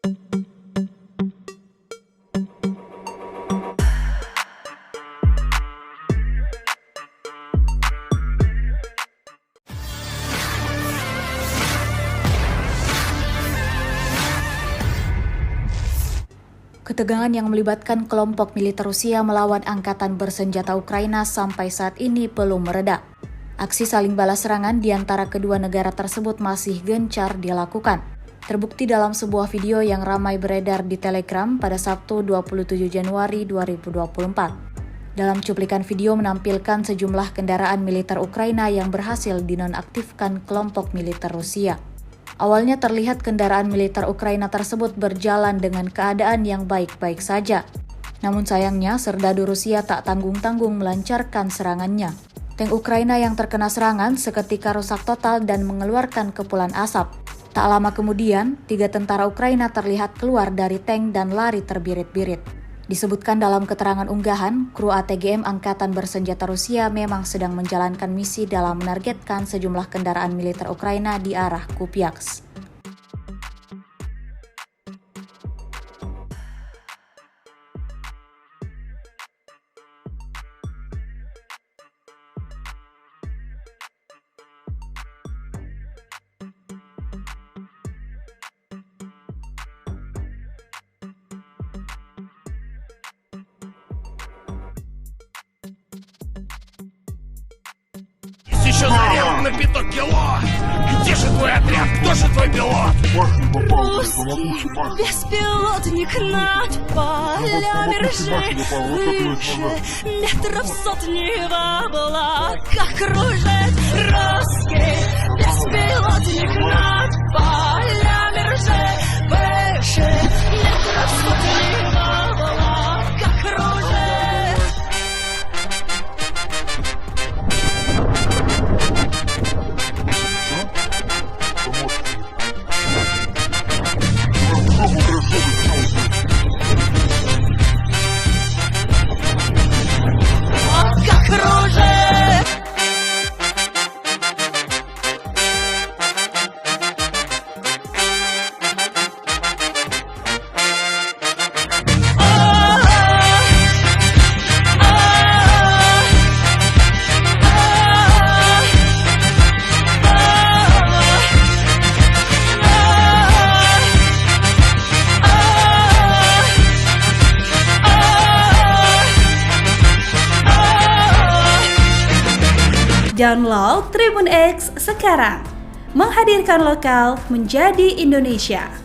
Ketegangan yang melibatkan kelompok militer Rusia melawan angkatan bersenjata Ukraina sampai saat ini belum mereda. Aksi saling balas serangan di antara kedua negara tersebut masih gencar dilakukan. Terbukti dalam sebuah video yang ramai beredar di Telegram pada Sabtu 27 Januari 2024. Dalam cuplikan video menampilkan sejumlah kendaraan militer Ukraina yang berhasil dinonaktifkan kelompok militer Rusia. Awalnya terlihat kendaraan militer Ukraina tersebut berjalan dengan keadaan yang baik-baik saja. Namun sayangnya, serdadu Rusia tak tanggung-tanggung melancarkan serangannya. Tank Ukraina yang terkena serangan seketika rusak total dan mengeluarkan kepulan asap. Tak lama kemudian, 3 tentara Ukraina terlihat keluar dari tank dan lari terbirit-birit. Disebutkan dalam keterangan unggahan, kru ATGM Angkatan Bersenjata Rusia memang sedang menjalankan misi dalam menargetkan sejumlah kendaraan militer Ukraina di arah Kupiansk. Еще заряд на 500 кило! Где же твой отряд? Кто же твой пилот? Беспилотник над полями ржи, выше метров сотни в облаках кружит русский беспилотник над полями ржи, выше метров сотни в облаках кружит. Download Tribun X sekarang, menghadirkan lokal menjadi Indonesia.